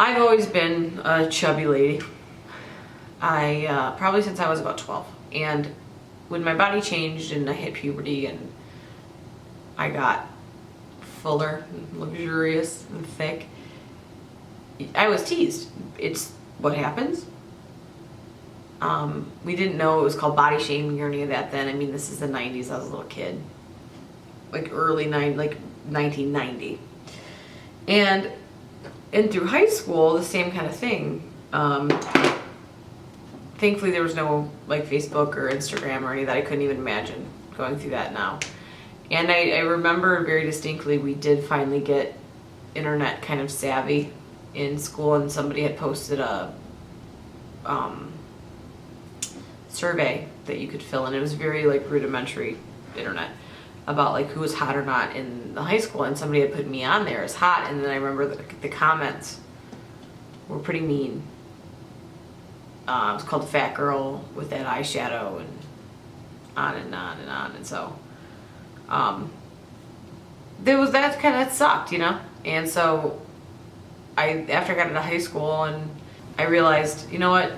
I've always been a chubby lady. Probably since I was about 12. And when my body changed and I hit puberty and I got fuller, and luxurious, and thick, I was teased. It's what happens. We didn't know it was called body shaming or any of that then. I mean, this is the 90s. I was a little kid. Like early 1990. And through high school, the same kind of thing. Thankfully, there was no like Facebook or Instagram or any of that. I couldn't even imagine going through that now. And I remember very distinctly, we did finally get internet kind of savvy in school, and somebody had posted a survey that you could fill in. It was very like rudimentary internet about like who was hot or not in the high school, and somebody had put me on there as hot, and then I remember the comments were pretty mean. It was called Fat Girl with that eyeshadow, and on and on and on. And so that sucked, you know. And so after I got into high school, and I realized, you know what,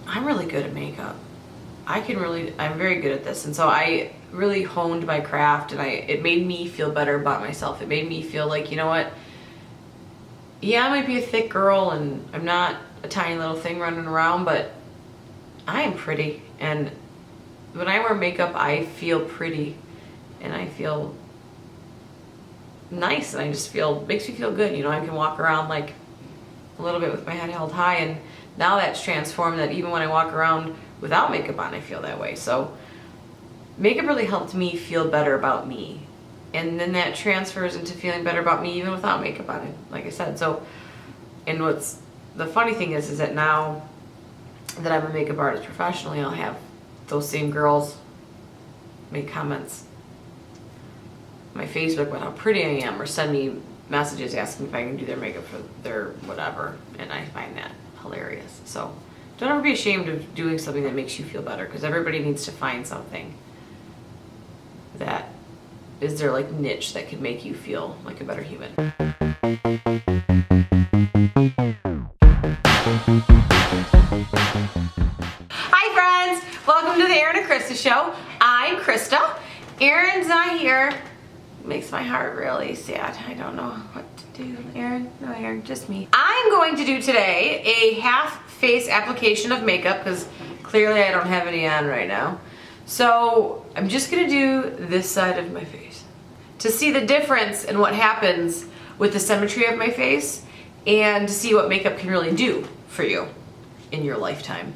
I'm really good at makeup. I'm very good at this. And so I really honed my craft, and it made me feel better about myself. It made me feel like, you know what, yeah, I might be a thick girl and I'm not a tiny little thing running around, but I am pretty. And when I wear makeup, I feel pretty and I feel nice, and I just makes me feel good. You know, I can walk around like a little bit with my head held high, and now that's transformed that even when I walk around without makeup on, I feel that way. So makeup really helped me feel better about me. And then that transfers into feeling better about me even without makeup on it, like I said. So, and what's the funny thing is that now that I'm a makeup artist professionally, I'll have those same girls make comments on my Facebook about how pretty I am, or send me messages asking if I can do their makeup for their whatever, and I find that hilarious. So don't ever be ashamed of doing something that makes you feel better, because everybody needs to find something that is their like niche that could make you feel like a better human. Hi friends, welcome to the Erin and Christa show. I'm Christa. Erin's not here. Makes my heart really sad. I don't know what to do. Erin? No, Erin, just me. I'm going to do today a half face application of makeup, because clearly I don't have any on right now. So I'm just gonna do this side of my face to see the difference in what happens with the symmetry of my face, and to see what makeup can really do for you in your lifetime.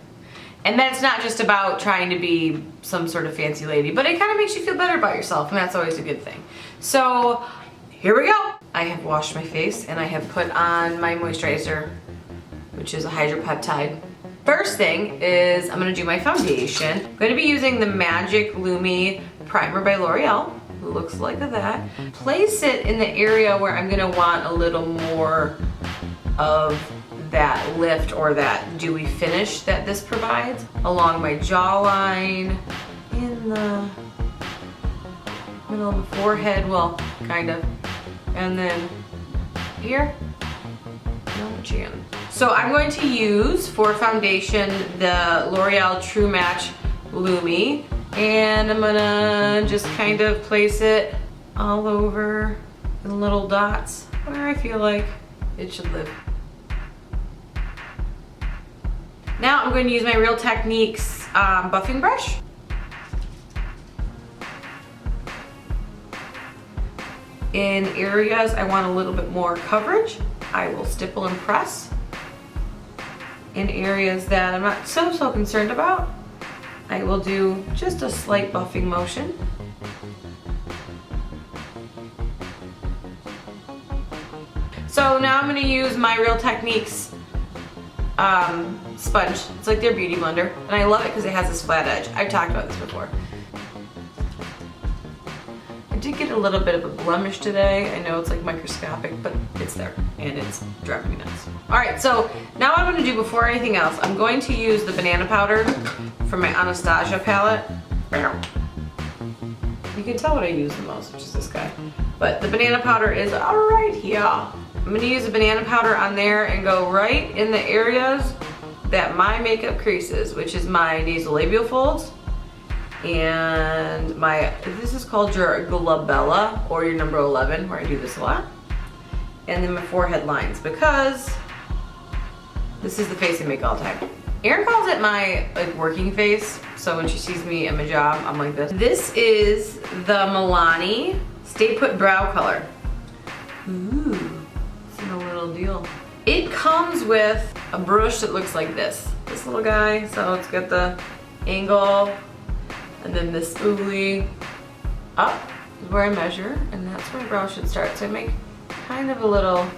And that's not just about trying to be some sort of fancy lady, but it kind of makes you feel better about yourself, and that's always a good thing. So here we go. I have washed my face and I have put on my moisturizer, which is a HydroPeptide. First thing is I'm gonna do my foundation. I'm gonna be using the Magic Lumi Primer by L'Oreal. It looks like that. Place it in the area where I'm gonna want a little more of that lift or that dewy finish that this provides, along my jawline, in the middle of the forehead, well, kind of, and then here, no chin. So I'm going to use for foundation the L'Oreal True Match Lumi, and I'm gonna just kind of place it all over the little dots where I feel like it should live. Now I'm going to use my Real Techniques buffing brush. In areas I want a little bit more coverage, I will stipple and press. In areas that I'm not so concerned about, I will do just a slight buffing motion. So now I'm going to use my Real Techniques sponge. It's like their beauty blender, and I love it because it has this flat edge. I've talked about this before. I did get a little bit of a blemish today. I know it's like microscopic, but it's there, and it's driving me nuts. Alright, so now what I'm going to do before anything else, I'm going to use the banana powder from my ANASTASIA palette. You can tell what I use the most, which is this guy. But the banana powder is right here. I'm I'm gonna use a banana powder on there and go right in the areas that my makeup creases, which is my nasolabial folds and this is called your glabella or your number 11, where I do this a lot. And then my forehead lines, because this is the face I make all the time. Erin calls it my working face, so when she sees me at my job, I'm like this. This is the Milani Stay Put Brow Color. Ooh, it's a little deal. It comes with a brush that looks like this little guy. So it's got the angle, and then this spoolie up is where I measure, and that's where my brow should start. So I make kind of a little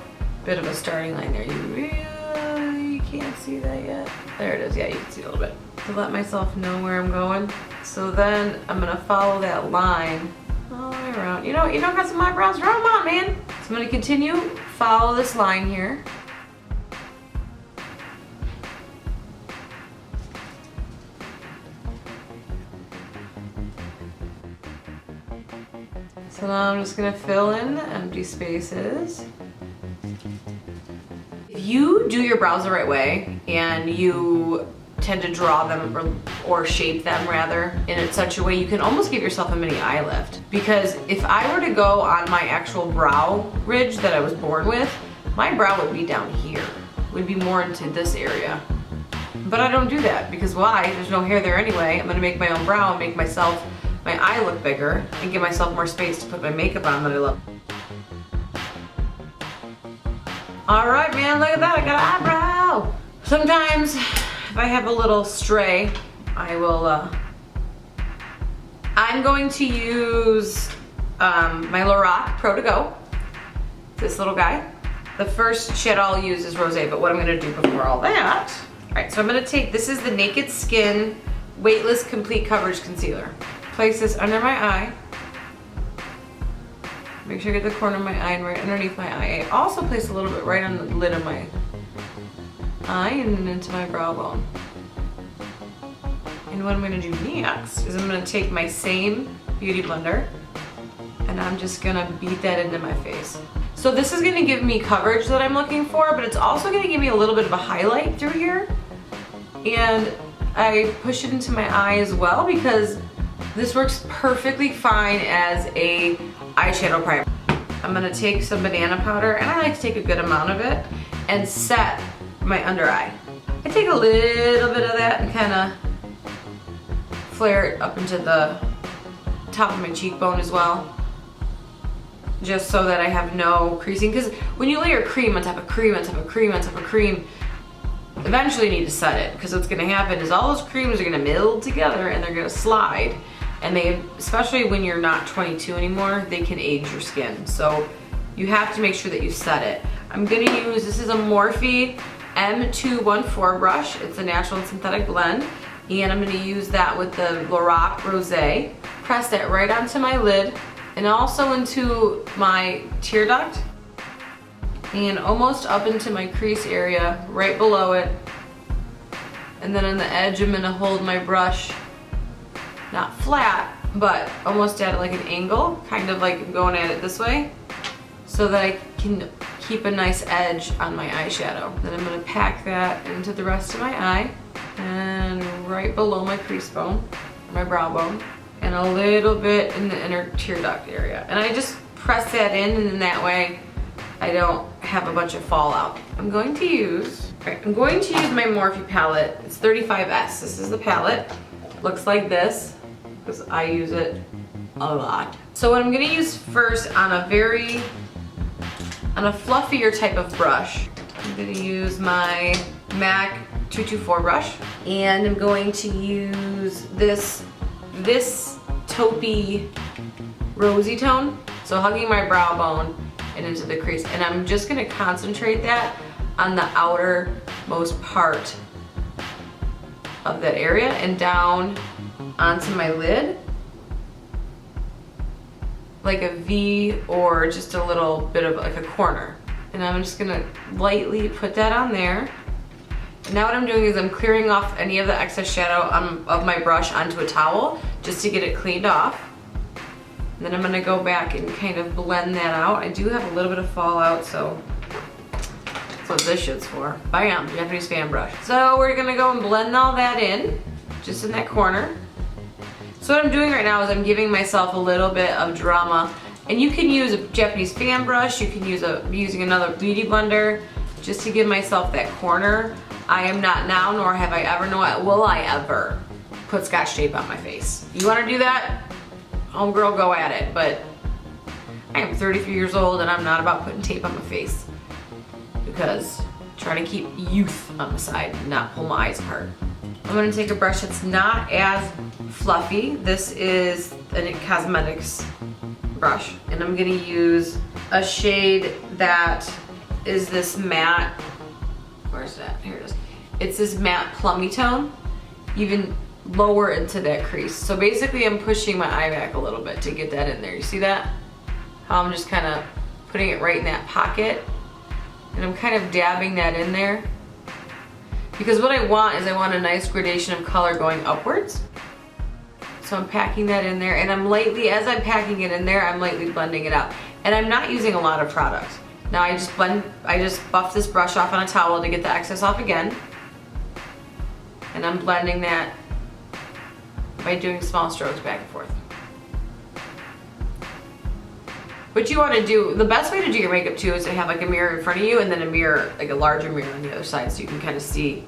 bit of a starting line there. You really can't see that yet. There it is. Yeah, you can see a little bit. To let myself know where I'm going. So then I'm gonna follow that line all the way around. You don't got some eyebrows? Draw them on, man. So I'm gonna continue follow this line here. So now I'm just gonna fill in the empty spaces. If you do your brows the right way and you tend to draw them or shape them rather in such a way, you can almost give yourself a mini eye lift. Because if I were to go on my actual brow ridge that I was born with, my brow would be down here, would be more into this area. But I don't do that because why? There's no hair there anyway. I'm gonna make my own brow and make my eye look bigger and give myself more space to put my makeup on that I love. All right, man, look at that, I got an eyebrow. Sometimes if I have a little stray, I will, I'm going to use my Lorac Pro to Go, this little guy. The first shadow I'll use is Rosé, but what I'm gonna do before all that, all right, so I'm gonna take, this is the Naked Skin Weightless Complete Coverage Concealer. Place this under my eye. Make sure I get the corner of my eye and right underneath my eye. I also place a little bit right on the lid of my eye and then into my brow bone. And what I'm gonna do next is I'm gonna take my same beauty blender and I'm just gonna beat that into my face. So this is gonna give me coverage that I'm looking for, but it's also gonna give me a little bit of a highlight through here. And I push it into my eye as well because this works perfectly fine as a eyeshadow primer. I'm gonna take some banana powder, and I like to take a good amount of it, and set my under eye. I take a little bit of that and kind of flare it up into the top of my cheekbone as well, just so that I have no creasing. Because when you layer cream on top of cream on top of cream on top of cream, eventually you need to set it, because what's gonna happen is all those creams are gonna meld together and they're gonna slide. And they, especially when you're not 22 anymore, they can age your skin. So you have to make sure that you set it. I'm gonna use, this is a Morphe M214 brush. It's a natural and synthetic blend. And I'm gonna use that with the Lorac Rosé. Press that right onto my lid and also into my tear duct and almost up into my crease area, right below it. And then on the edge, I'm gonna hold my brush, not flat, but almost at like an angle, kind of like going at it this way, so that I can keep a nice edge on my eyeshadow. Then I'm gonna pack that into the rest of my eye and right below my crease bone, my brow bone, and a little bit in the inner tear duct area. And I just press that in, and then that way I don't have a bunch of fallout. I'm going to use my Morphe palette. It's 35S. This is the palette. Looks like this, because I use it a lot. So what I'm gonna use first on a fluffier type of brush, I'm gonna use my MAC 224 brush, and I'm going to use this taupey rosy tone, so hugging my brow bone and into the crease. And I'm just gonna concentrate that on the outermost part of that area and down onto my lid, like a V or just a little bit of like a corner. And I'm just gonna lightly put that on there. And now what I'm doing is I'm clearing off any of the excess shadow of my brush onto a towel just to get it cleaned off. And then I'm gonna go back and kind of blend that out. I do have a little bit of fallout, so what this shit's for. Bam, Japanese fan brush. So we're gonna go and blend all that in, just in that corner. So what I'm doing right now is I'm giving myself a little bit of drama. And you can use a Japanese fan brush, you can use using another beauty blender, just to give myself that corner. I am not now, nor have I ever, nor will I ever, put Scotch tape on my face. You wanna do that? Homegirl, go at it, but I am 33 years old and I'm not about putting tape on my face. Because I'm trying to keep youth on my side, not pull my eyes apart. I'm gonna take a brush that's not as fluffy. This is a cosmetics brush, and I'm gonna use a shade that is this matte, where's that? Here it is. It's this matte plummy tone, even lower into that crease. So basically I'm pushing my eye back a little bit to get that in there. You see that? How I'm just kind of putting it right in that pocket, and I'm kind of dabbing that in there. Because what I want is I want a nice gradation of color going upwards. So I'm packing that in there, and I'm lightly, as I'm packing it in there, I'm lightly blending it out. And I'm not using a lot of product. Now I just buff this brush off on a towel to get the excess off again. And I'm blending that by doing small strokes back and forth. What you want to do, the best way to do your makeup too is to have like a mirror in front of you and then a mirror, like a larger mirror on the other side, so you can kind of see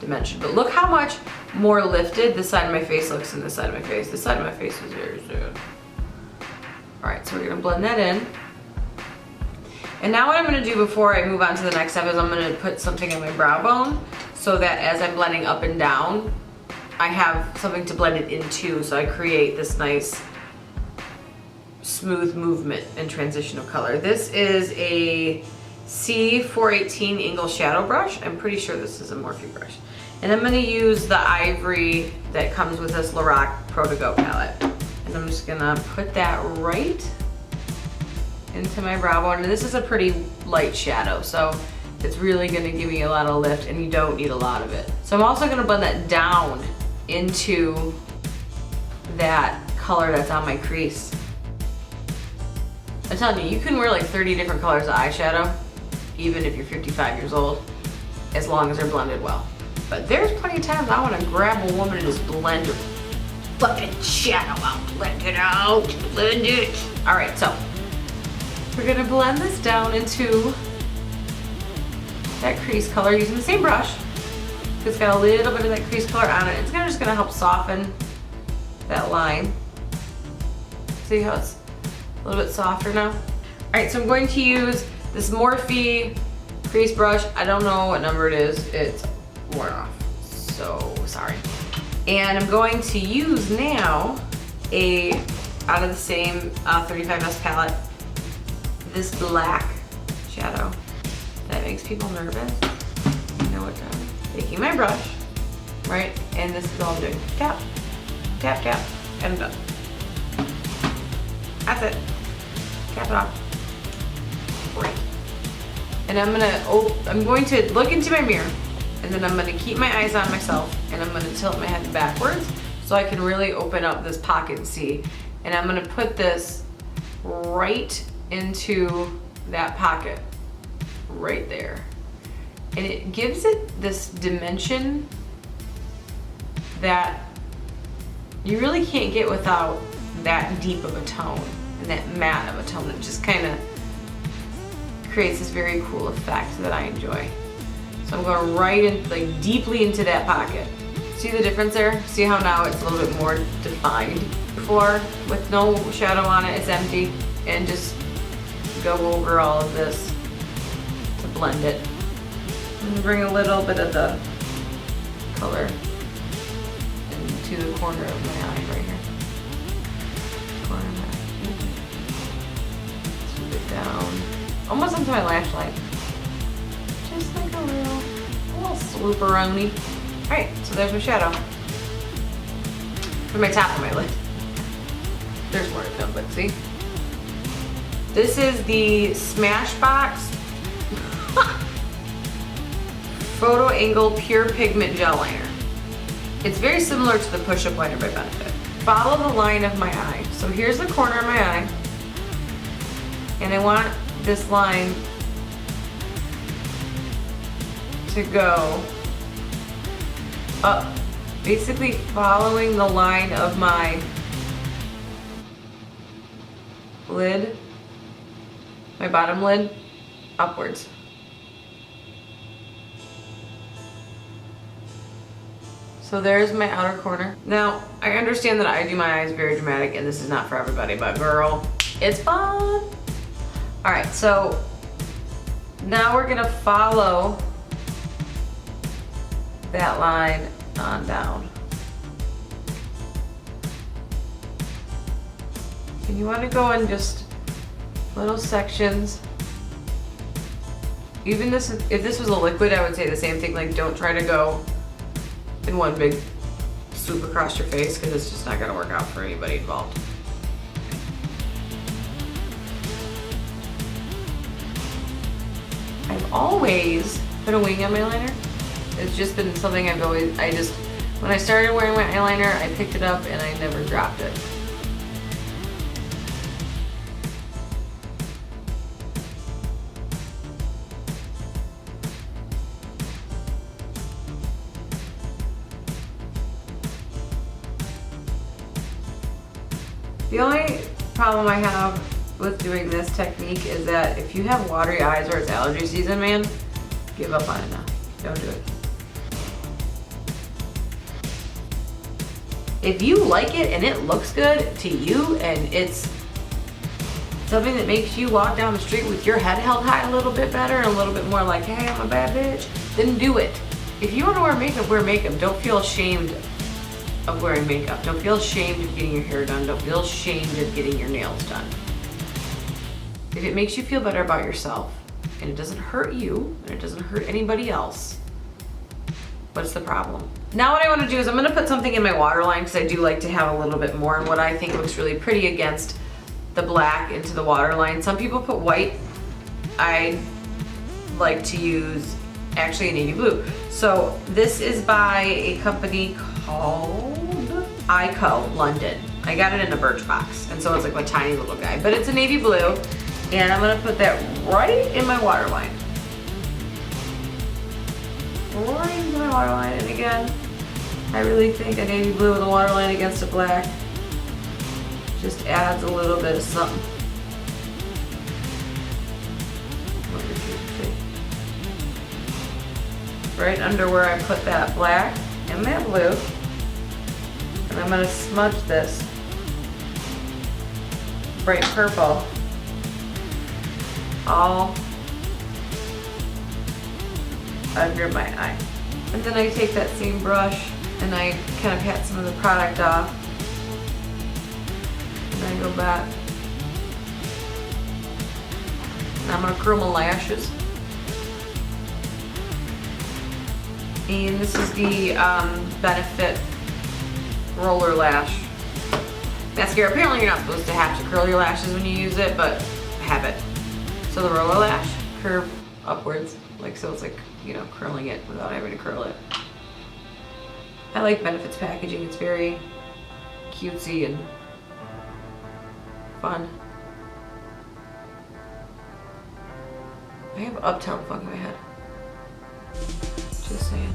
dimension. But look how much more lifted this side of my face looks than this side of my face. This side of my face is very soon. Alright, so we're going to blend that in. And now what I'm going to do before I move on to the next step is I'm going to put something in my brow bone, so that as I'm blending up and down, I have something to blend it into, so I create this nice smooth movement and transition of color. This is a C418 Ingle Shadow Brush. I'm pretty sure this is a Morphe brush. And I'm going to use the ivory that comes with this Lorac Pro palette. And I'm just going to put that right into my brow bone. And this is a pretty light shadow, so it's really going to give me a lot of lift, and you don't need a lot of it. So I'm also going to blend that down into that color that's on my crease. I'm telling you, you can wear like 30 different colors of eyeshadow, even if you're 55 years old, as long as they're blended well. But there's plenty of times I want to grab a woman and just blend her fucking shadow out. Blend it out, blend it. All right, so we're gonna blend this down into that crease color using the same brush. It's got a little bit of that crease color on it. It's just gonna help soften that line. See how it's a little bit softer now? All right, so I'm going to use this Morphe crease brush. I don't know what number it is. It's worn off, so sorry. And I'm going to use now out of the same 35S palette, this black shadow that makes people nervous. You know what I'm taking my brush, right? And this is all I'm doing. Tap, tap, tap, and I'm done. That's it. Cap it off. Right. And I'm going to look into my mirror, and then I'm going to keep my eyes on myself, and I'm going to tilt my head backwards so I can really open up this pocket and see. And I'm going to put this right into that pocket, right there. And it gives it this dimension that you really can't get without that deep of a tone and that matte of a tone. It just kind of creates this very cool effect that I enjoy. So I'm going right in, like deeply into that pocket. See the difference there? See how now it's a little bit more defined? Before, with no shadow on it, it's empty, and just go over all of this to blend it. And bring a little bit of the color into the corner of my eye right here. Corner of my eye. Swoop it down, almost into my lash line. Just like a little swoop-a-roni. Alright, so there's my shadow. For my top of my lid. There's more to come, but see? This is the Smashbox Photo Angle Pure Pigment Gel Liner. It's very similar to the push-up liner by Benefit. Follow the line of my eye. So here's the corner of my eye, and I want this line to go up, basically following the line of my lid, my bottom lid, upwards. So there's my outer corner. Now, I understand that I do my eyes very dramatic and this is not for everybody, but girl, it's fun. All right, so now we're gonna follow that line on down. And you wanna go in just little sections. Even this, if this was a liquid, I would say the same thing, like don't try to go in one big swoop across your face because it's just not gonna work out for anybody involved. I've always put a wing on my eyeliner. It's just been something I've always, when I started wearing my eyeliner, I picked it up and I never dropped it. The only problem I have with doing this technique is that if you have watery eyes or it's allergy season, man, give up on it now. Don't do it. If you like it and it looks good to you and it's something that makes you walk down the street with your head held high a little bit better and a little bit more like, hey, I'm a bad bitch, then do it. If you want to wear makeup, wear makeup. Don't feel ashamed of wearing makeup. Don't feel ashamed of getting your hair done. Don't feel ashamed of getting your nails done. If it makes you feel better about yourself and it doesn't hurt you and it doesn't hurt anybody else, what's the problem? Now what I want to do is I'm going to put something in my waterline because I do like to have a little bit more and what I think looks really pretty against the black into the waterline. Some people put white. I like to use actually a navy blue. So this is by a company called Ico London. I got it in a birch box and so it's like a tiny little guy, but it's a navy blue and I'm gonna put that right in my waterline. Right into my waterline, and again, I really think a navy blue with a waterline against a black just adds a little bit of something. Right under where I put that black and that blue. And I'm gonna smudge this bright purple all under my eye. And then I take that same brush and I kind of pat some of the product off. And I go back. And I'm gonna curl my lashes. And this is the Benefit Roller Lash Mascara. Apparently you're not supposed to have to curl your lashes when you use it, but have it. So the Roller Lash, curve upwards, like so it's like, you know, curling it without having to curl it. I like Benefit's packaging. It's very cutesy and fun. I have Uptown Funk in my head. Just saying.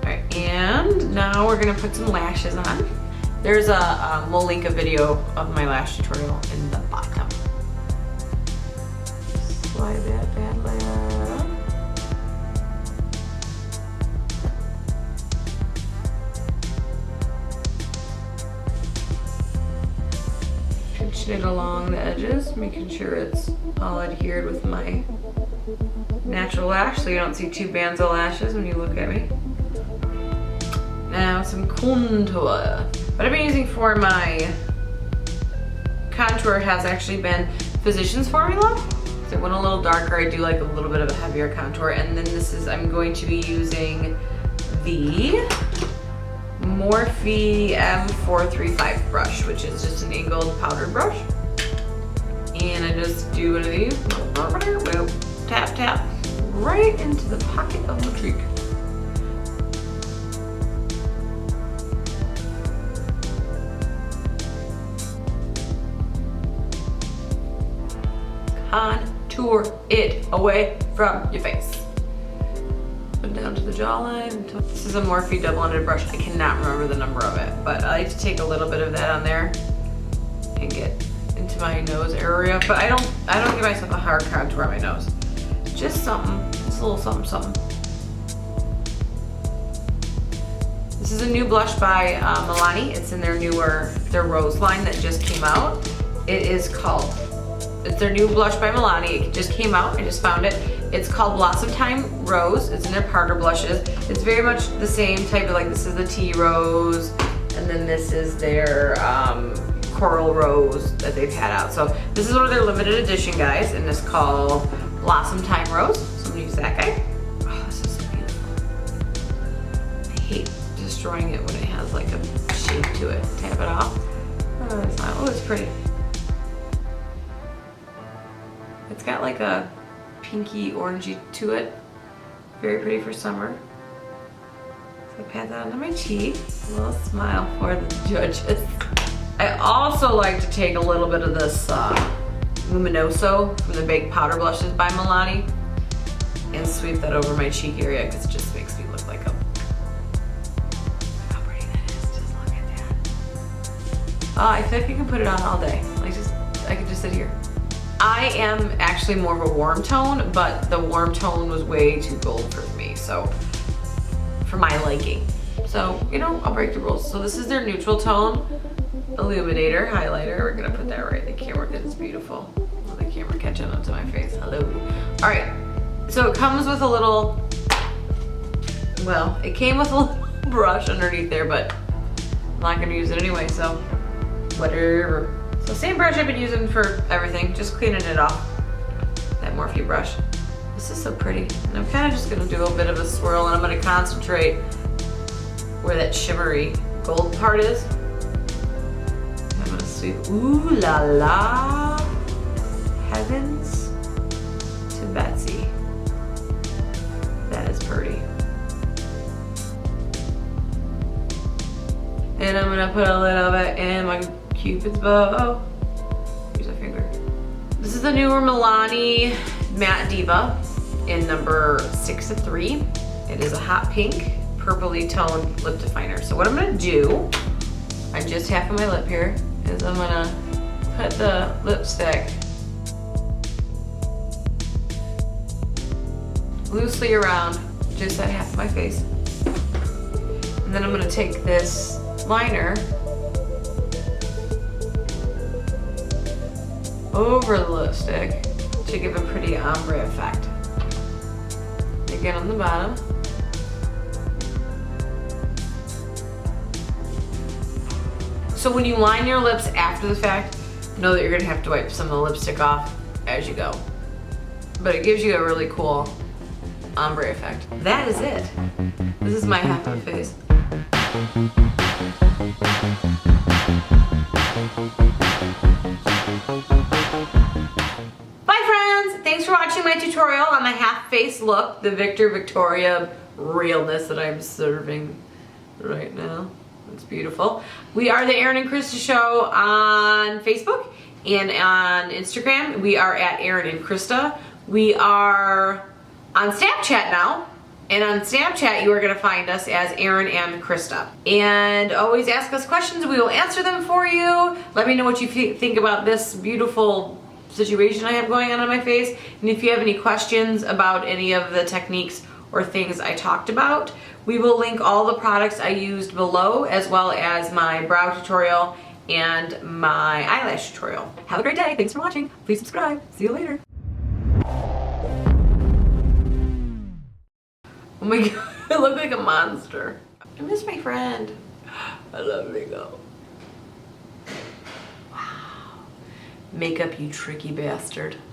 Alright, and now we're gonna put some lashes on. There's we'll link a video of my lash tutorial in the bottom. Slide that bad layer up. Pinching it along the edges, making sure it's all adhered with my natural lash so you don't see two bands of lashes when you look at me. Now some contour. What I've been using for my contour has actually been Physicians Formula. So it went a little darker. I do like a little bit of a heavier contour. And then this is, I'm going to be using the Morphe M435 brush, which is just an angled powdered brush. And I just do one of these, tap, tap, right into the pocket of the cheek. contour it away from your face. Put down to the jawline. This is a Morphe double-ended brush. I cannot remember the number of it, but I like to take a little bit of that on there and get into my nose area. But I don't give myself a hard contour on my nose. Just something, just a little something, something. This is a new blush by Milani. It's in their Rose line that just came out. It's their new blush by Milani. It just came out, I just found it. It's called Blossom Time Rose. It's in their powder blushes. It's very much the same type of, like, this is the tea rose, and then this is their coral rose that they've had out. So this is one of their limited edition guys, and it's called Blossom Time Rose. So I'm gonna use that guy. Oh, this is so beautiful. I hate destroying it when it has like a shape to it. Tap it off. Oh, it's pretty. It's got like a pinky orangey to it. Very pretty for summer. So I pat that onto my cheek. A little smile for the judges. I also like to take a little bit of this Luminoso from the Baked Powder Blushes by Milani and sweep that over my cheek area because it just makes me look like a... How pretty that is. Just look at that. I feel like you can put it on all day. Like I could just sit here. I am actually more of a warm tone, but the warm tone was way too bold for me, so for my liking. So, you know, I'll break the rules. So this is their neutral tone illuminator highlighter. We're gonna put that right in the camera because it's beautiful. Oh, the camera catching up to my face. Hello. All right. So it comes with a little, well, it came with a little brush underneath there, but I'm not gonna use it anyway, so whatever. So same brush I've been using for everything, just cleaning it off. That Morphe brush. This is so pretty. And I'm kind of just gonna do a bit of a swirl, and I'm gonna concentrate where that shimmery gold part is. I'm gonna sweep, ooh la la, heavens to Betsy. That is pretty. And I'm gonna put a little bit in my Cupid's bow. Here's a finger. This is the newer Milani Matte Diva in number 6 of 3. It is a hot pink, purpley toned lip definer. So what I'm gonna do, on just half of my lip here, is I'm gonna put the lipstick loosely around just that half of my face. And then I'm gonna take this liner over the lipstick to give a pretty ombre effect. Again on the bottom. So when you line your lips after the fact, know that you're gonna have to wipe some of the lipstick off as you go. But it gives you a really cool ombre effect. That is it. This is my half of the face. Bye friends! Thanks for watching my tutorial on the half face look, the Victoria realness that I'm serving right now. It's beautiful. We are the Erin and Christa Show on Facebook and on Instagram. We are at Erin and Christa. We are on Snapchat now. And on Snapchat, you are going to find us as Erin and Christa. And always ask us questions. We will answer them for you. Let me know what you think about this beautiful situation I have going on my face. And if you have any questions about any of the techniques or things I talked about, we will link all the products I used below, as well as my brow tutorial and my eyelash tutorial. Have a great day. Thanks for watching. Please subscribe. See you later. Oh my god, I look like a monster. I miss my friend. I love Lego. Wow. Makeup, you tricky bastard.